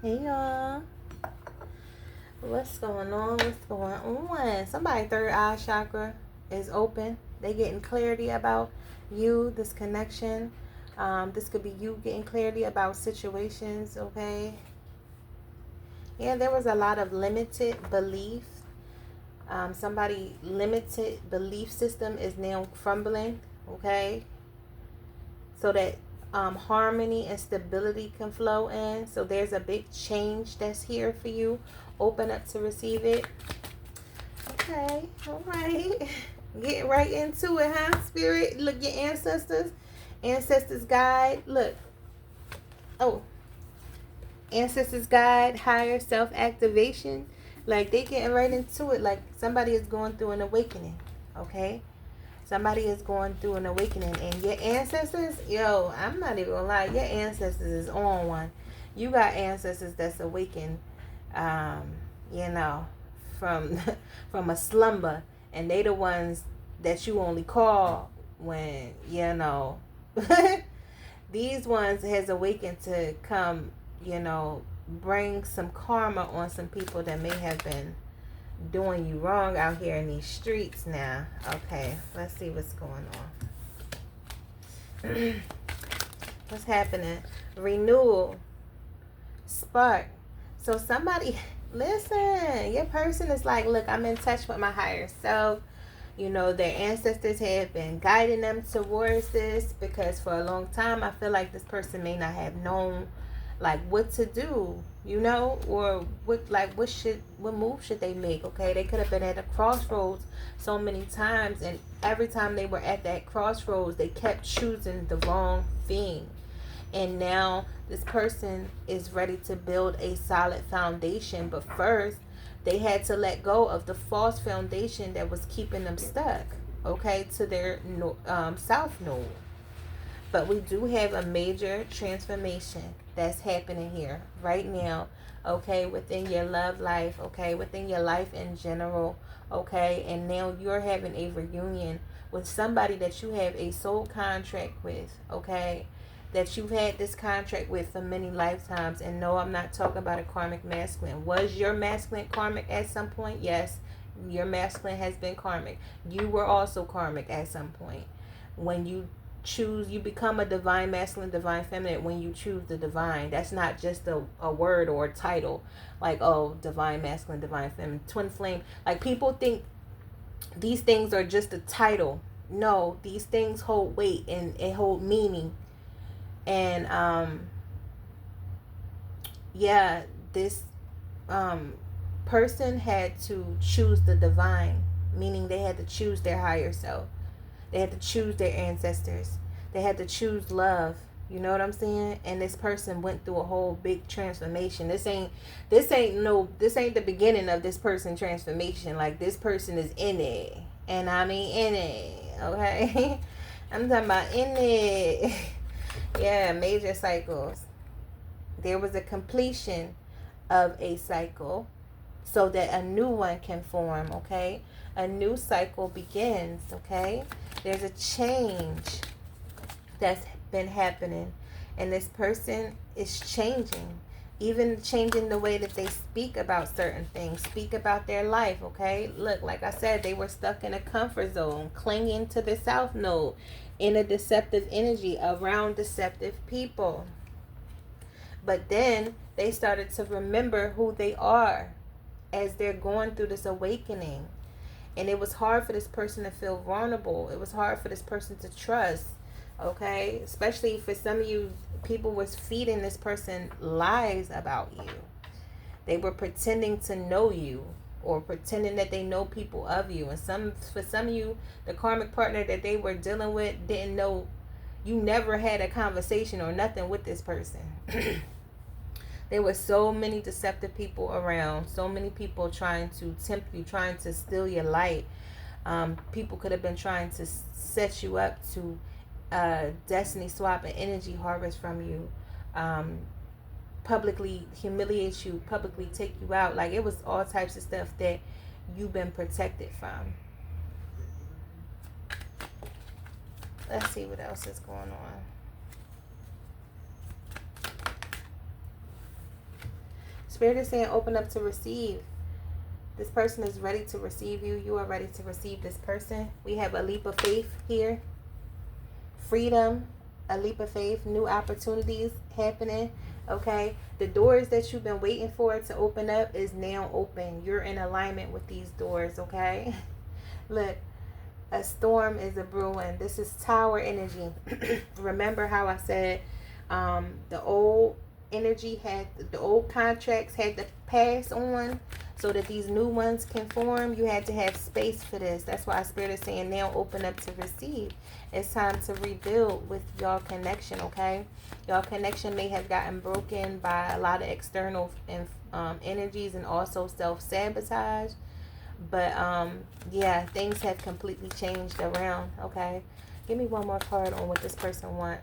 Hey y'all. What's going on? What's going on? Somebody third eye chakra is open. They getting clarity about you, this connection. This could be you getting clarity about situations, okay? Yeah, there was a lot of limited belief. Somebody limited belief system is now crumbling, okay? So that harmony and stability can flow in. So there's a big change that's here for you. Open up to receive it. Okay, all right. Get right into it, huh? Spirit, look, your ancestors. Ancestors guide. Look. Oh, ancestors guide, higher self activation. Like they getting right into it. Like somebody is going through an awakening. Okay? Somebody is going through an awakening, and your ancestors, yo, I'm not even gonna lie, your ancestors is on one. You got ancestors that's awakened, um, you know, from from a slumber, and they the ones that you only call when you know. These ones has awakened to come, you know, bring some karma on some people that may have been doing you wrong out here in these streets now. Okay, let's see what's going on. What's happening? Renewal. Spark. So somebody, listen, your person is like, look, I'm in touch with my higher self. You know, their ancestors have been guiding them towards this because for a long time, I feel like this person may not have known like what to do, you know, or what move should they make. Okay, they could have been at a crossroads so many times, and every time they were at that crossroads they kept choosing the wrong thing. And now this person is ready to build a solid foundation, but first they had to let go of the false foundation that was keeping them stuck, okay, to their south node. But we do have a major transformation that's happening here right now, okay, within your love life, okay, within your life in general, okay. And now you're having a reunion with somebody that you have a soul contract with, okay, that you've had this contract with for many lifetimes. And no, I'm not talking about a karmic masculine. Was your masculine karmic at some point? Yes, your masculine has been karmic. You were also karmic at some point. When you become a divine masculine, divine feminine when you choose the divine. That's not just a word or a title like, oh, divine masculine, divine feminine, twin flame. Like people think these things are just a title. No, these things hold weight and hold meaning. And yeah, this person had to choose the divine, meaning they had to choose their higher self. They had to choose their ancestors. They had to choose love. You know what I'm saying? And this person went through a whole big transformation. This ain't the beginning of this person transformation. Like this person is in it. And I mean in it. Okay? I'm talking about in it. Yeah, major cycles. There was a completion of a cycle so that a new one can form, okay? A new cycle begins, okay? There's a change that's been happening, and this person is changing, even changing the way that they speak about certain things, speak about their life, okay? Look, like I said, they were stuck in a comfort zone, clinging to the south node in a deceptive energy around deceptive people. But then they started to remember who they are as they're going through this awakening. And it was hard for this person to feel vulnerable. It was hard for this person to trust. Okay? Especially for some of you, people was feeding this person lies about you. They were pretending to know you or pretending that they know people of you. And for some of you, the karmic partner that they were dealing with didn't know you never had a conversation or nothing with this person. There were so many deceptive people around, so many people trying to tempt you, trying to steal your light. People could have been trying to set you up to destiny swap and energy harvest from you, publicly humiliate you, publicly take you out. Like it was all types of stuff that you've been protected from. Let's see what else is going on. Spirit is saying open up to receive. This person is ready to receive you. You are ready to receive this person. We have a leap of faith here. Freedom, a leap of faith, new opportunities happening. Okay, the doors that you've been waiting for to open up is now open. You're in alignment with these doors. Okay, look, a storm is a brewing. This is tower energy. Remember how I said the old energy had, the old contracts had to pass on so that these new ones can form. You had to have space for this. That's why Spirit is saying now open up to receive. It's time to rebuild with y'all connection. Okay, y'all connection may have gotten broken by a lot of external energies and also self-sabotage, but yeah, things have completely changed around. Okay, give me one more card on what this person want.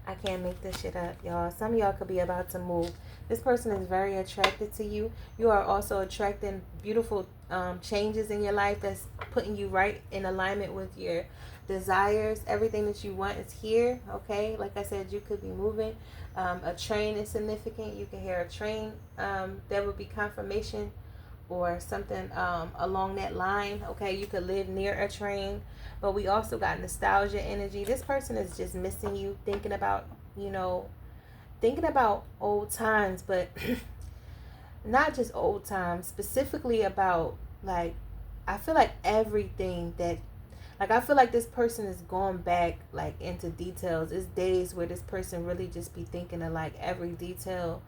I can't make this shit up, y'all. Some of y'all could be about to move. This person is very attracted to you. You are also attracting beautiful changes in your life that's putting you right in alignment with your desires. Everything that you want is here, okay? Like I said, you could be moving. A train is significant. You can hear a train. That would be confirmation or something along that line, okay? You could live near a train. But we also got nostalgia energy. This person is just missing you, thinking about, thinking about old times, but not just old times, specifically about, like, I feel like everything that, like, I feel like this person is going back, like, into details. It's days where this person really just be thinking of, like, every detail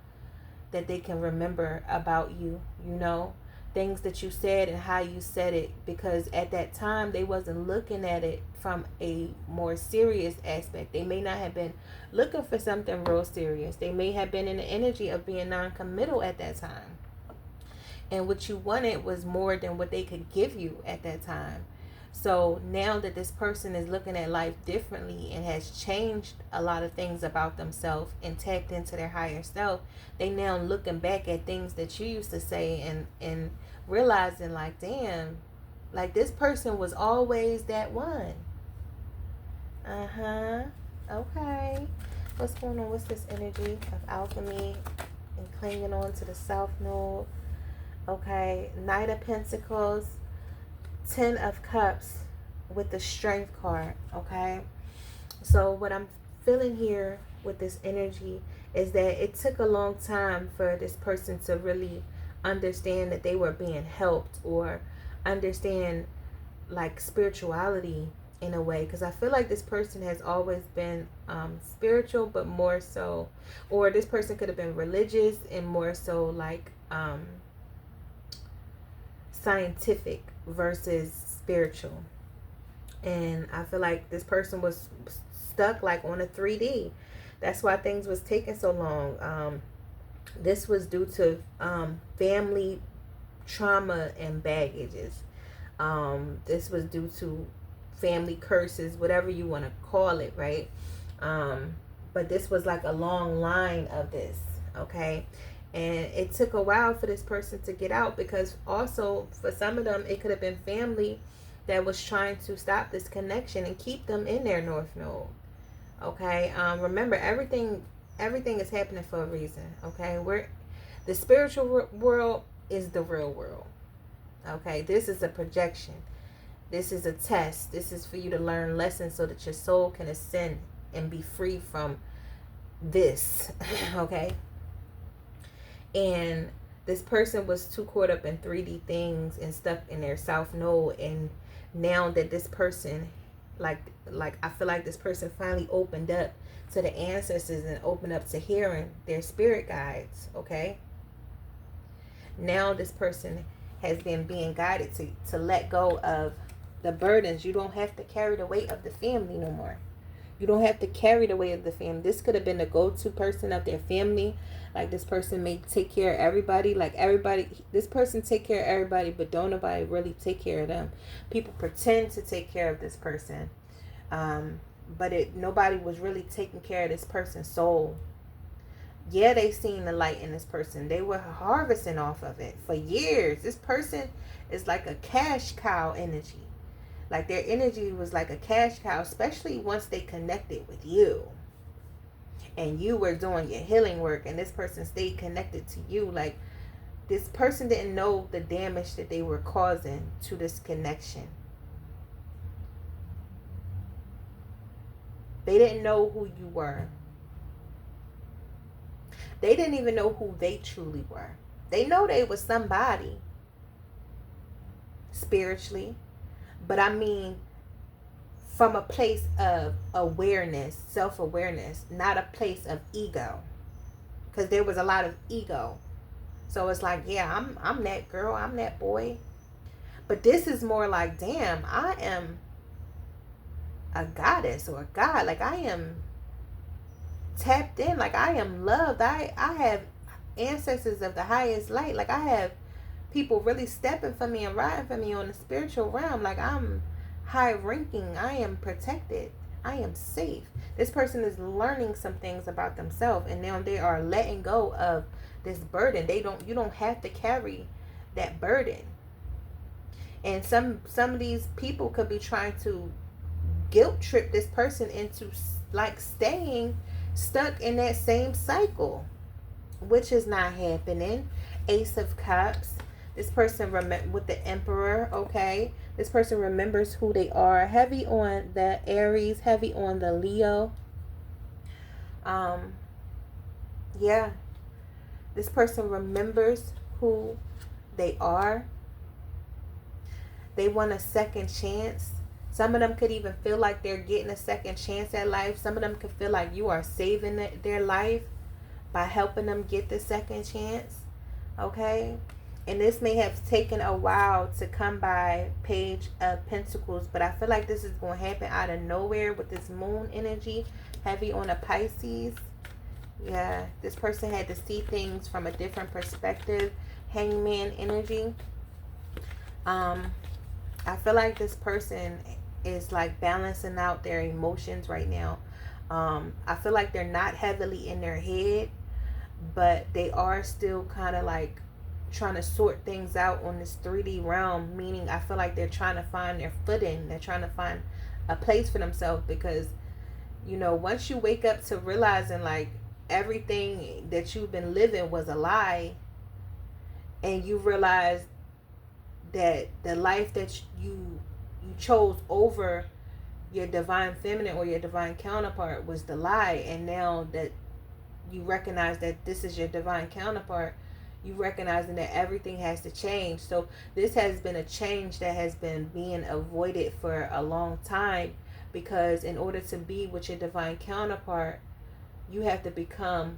that they can remember about you, things that you said and how you said it, because at that time they wasn't looking at it from a more serious aspect. They may not have been looking for something real serious. They may have been in the energy of being non-committal at that time, and what you wanted was more than what they could give you at that time. So now that this person is looking at life differently and has changed a lot of things about themselves and tapped into their higher self, they now looking back at things that you used to say and realizing, like, damn, like, this person was always that one. Okay. What's going on? What's this energy of alchemy and clinging on to the South Node? Okay. Knight of Pentacles, 10 of Cups with the Strength card. Okay, so what I'm feeling here with this energy is that it took a long time for this person to really understand that they were being helped, or understand, like, spirituality in a way, because I feel like this person has always been spiritual, but more so, or this person could have been religious and more so like scientific versus spiritual. And I feel like this person was stuck, like, on a 3D. That's why things was taking so long. This was due to family trauma and baggages. This was due to family curses, whatever you want to call it, right? But this was like a long line of this, okay? And it took a while for this person to get out, because also for some of them, it could have been family that was trying to stop this connection and keep them in their North Node. Okay, remember, everything is happening for a reason. Okay, the spiritual world is the real world. Okay, this is a projection. This is a test. This is for you to learn lessons so that your soul can ascend and be free from this. Okay. And this person was too caught up in 3D things and stuck in their South Node. And now that this person, like I feel like this person finally opened up to the ancestors and opened up to hearing their spirit guides. Okay. Now this person has been being guided to let go of the burdens. You don't have to carry the weight of the family no more. You don't have to carry the weight of the family. This could have been the go-to person of their family. Like, this person may take care of everybody. Like, this person take care of everybody, but don't nobody really take care of them. People pretend to take care of this person. But nobody was really taking care of this person's soul. Yeah, they seen the light in this person. They were harvesting off of it for years. This person is like a cash cow energy. Like, their energy was like a cash cow, especially once they connected with you. and you were doing your healing work, and this person stayed connected to you. Like, this person didn't know the damage that they were causing to this connection. They didn't know who you were. They didn't even know who they truly were. They know they was somebody spiritually, but I mean from a place of awareness, self-awareness, not a place of ego. Because there was a lot of ego. So it's like, yeah, I'm that girl, I'm that boy. But this is more like, damn, I am a goddess or a god. Like, I am tapped in. Like, I am loved. I have ancestors of the highest light. Like, I have people really stepping for me and riding for me on the spiritual realm. Like, I'm high ranking. I am protected. I am safe. This person is learning some things about themselves, and now they are letting go of this burden. You don't have to carry that burden. And some of these people could be trying to guilt trip this person into like staying stuck in that same cycle, which is not happening. Ace of Cups. This person with the Emperor, okay? This person remembers who they are. Heavy on the Aries, heavy on the Leo. Yeah. This person remembers who they are. They want a second chance. Some of them could even feel like they're getting a second chance at life. Some of them could feel like you are saving their life by helping them get the second chance. Okay? And this may have taken a while to come by, Page of Pentacles, but I feel like this is going to happen out of nowhere with this moon energy, heavy on a Pisces. Yeah, this person had to see things from a different perspective. Hangman energy. I feel like this person is like balancing out their emotions right now. I feel like they're not heavily in their head, but they are still kind of like trying to sort things out on this 3D realm, meaning I feel like they're trying to find their footing. They're trying to find a place for themselves, because, you know, once you wake up to realizing like everything that you've been living was a lie, and you realize that the life that you chose over your divine feminine or your divine counterpart was the lie, and now that you recognize that this is your divine counterpart, you recognizing that everything has to change. So this has been a change that has been being avoided for a long time, because in order to be with your divine counterpart, you have to become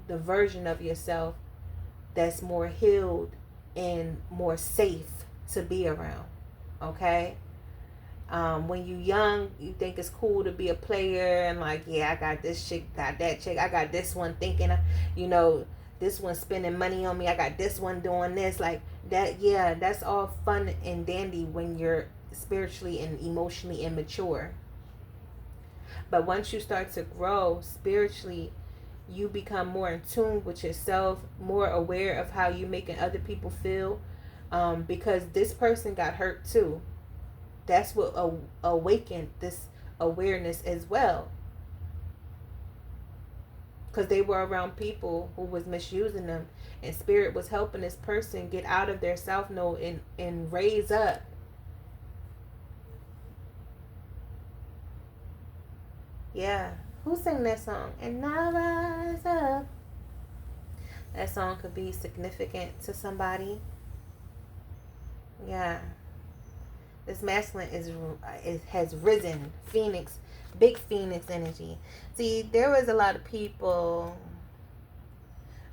the version of yourself that's more healed and more safe to be around. Okay? When you young, you think it's cool to be a player and like, yeah, I got this chick, got that chick, I got this one thinking, you know, this one spending money on me, I got this one doing this, like that. Yeah, that's all fun and dandy when you're spiritually and emotionally immature. But once you start to grow spiritually, you become more in tune with yourself, more aware of how you're making other people feel, because this person got hurt too. That's what awakened this awareness as well, because they were around people who was misusing them, and spirit was helping this person get out of their south node and raise up. Yeah, who sang that song? And I rise up. That song could be significant to somebody. Yeah, this masculine has risen. Phoenix, big Phoenix energy. See, there was a lot of people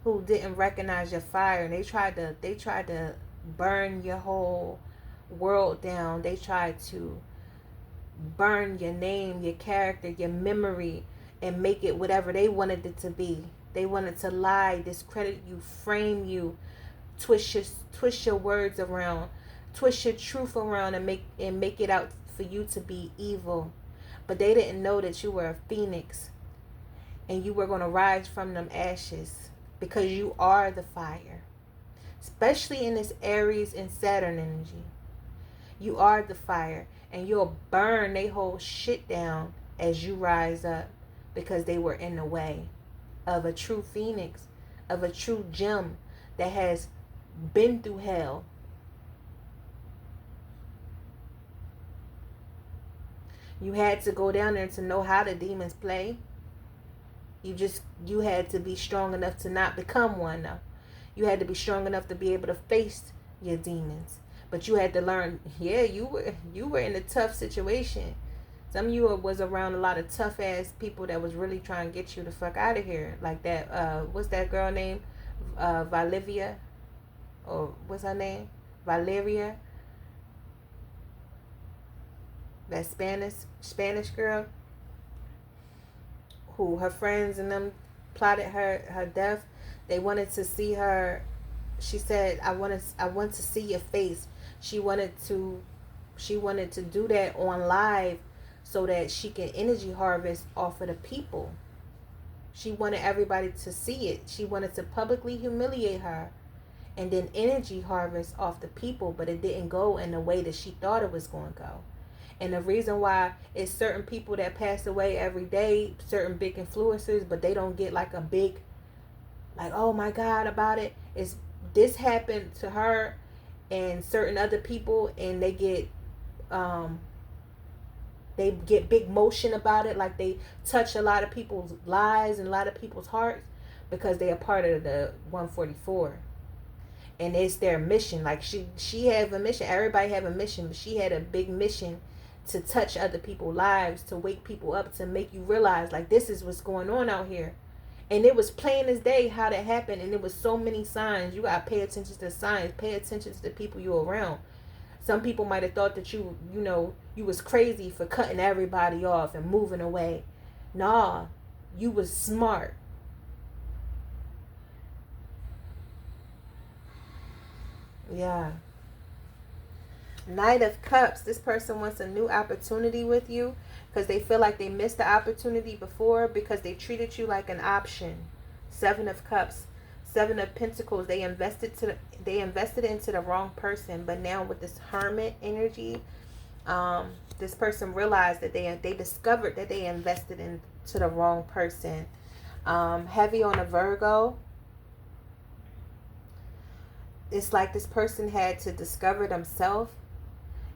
who didn't recognize your fire, and they tried to burn your whole world down. They tried to burn your name, your character, your memory, and make it whatever they wanted it to be. They wanted to lie, discredit you, frame you, twist your words around, twist your truth around, and make it out for you to be evil. But they didn't know that you were a phoenix, and you were going to rise from them ashes, because you are the fire. Especially in this Aries and Saturn energy. You are the fire, and you'll burn they whole shit down as you rise up, because they were in the way of a true phoenix, of a true gem that has been through hell. You had to go down there to know how the demons play. You had to be strong enough to not become one, though. You had to be strong enough to be able to face your demons. But you had to learn, yeah, you were in a tough situation. Some of you was around a lot of tough ass people that was really trying to get you the fuck out of here. Like that, what's that girl name? Valivia? Or what's her name? Valeria? That Spanish girl who her friends and them plotted her death. They wanted to see her. She said, I want to see your face. She wanted to do that on live so that she can energy harvest off of the people. She wanted everybody to see it. She wanted to publicly humiliate her and then energy harvest off the people, but it didn't go in the way that she thought it was going to go. And the reason why it's certain people that pass away every day, certain big influencers, but they don't get like a big, like, oh my God about it, is this happened to her and certain other people, and they get big motion about it, like they touch a lot of people's lives and a lot of people's hearts because they are part of the 144. And it's their mission. Like she had a mission. Everybody have a mission, but she had a big mission to touch other people's lives, to wake people up, to make you realize like this is what's going on out here. And it was plain as day how that happened, and it was so many signs. You gotta pay attention to the signs, pay attention to the people you're around. Some people might have thought that you was crazy for cutting everybody off and moving away. Nah, you was smart. Yeah. Knight of Cups. This person wants a new opportunity with you because they feel like they missed the opportunity before because they treated you like an option. Seven of Cups. Seven of Pentacles. They invested into the wrong person, but now with this Hermit energy, this person realized that they discovered that they invested into the wrong person. Heavy on a Virgo. It's like this person had to discover themselves,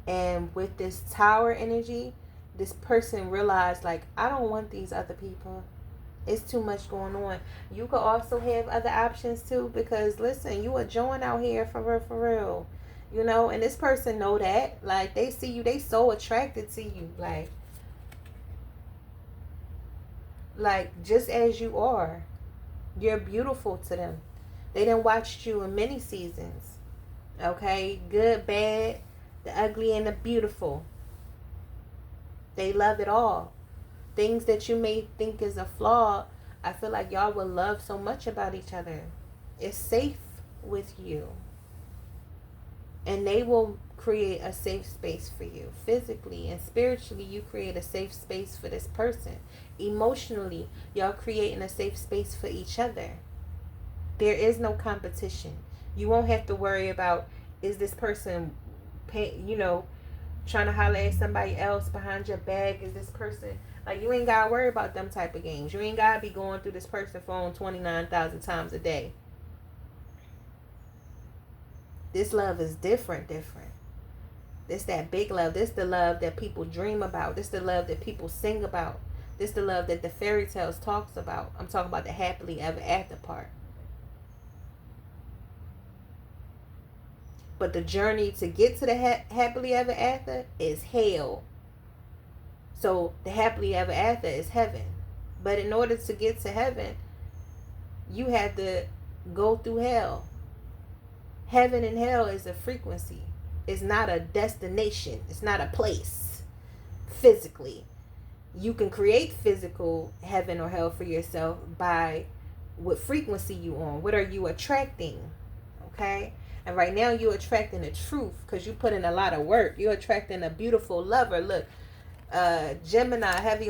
and with this Tower energy, this person realized like, I don't want these other people. It's too much going on. You could also have other options too, because listen, you are join out here for real. And this person know that. Like, they see you, they so attracted to you. Like just as you are. You're beautiful to them. They done watched you in many seasons. Okay? Good, bad, the ugly, and the beautiful. They love it all. Things that you may think is a flaw, I feel like y'all will love so much about each other. It's safe with you. And they will create a safe space for you. Physically and spiritually, you create a safe space for this person. Emotionally, y'all creating a safe space for each other. There is no competition. You won't have to worry about, is this person trying to holler at somebody else behind your back? Is this person, like, you ain't got to worry about them type of games. You ain't got to be going through this person's phone 29,000 times a day. This love is different. This that big love. This the love that people dream about. This the love that people sing about. This the love that the fairy tales talks about. I'm talking about the happily ever after part. But the journey to get to the happily ever after is hell. So the happily ever after is heaven. But in order to get to heaven, you have to go through hell. Heaven and hell is a frequency. It's not a destination. It's not a place. Physically. You can create physical heaven or hell for yourself by what frequency you on. What are you attracting? Okay? And right now you're attracting the truth because you put in a lot of work. You're attracting a beautiful lover. Look, Gemini, heavy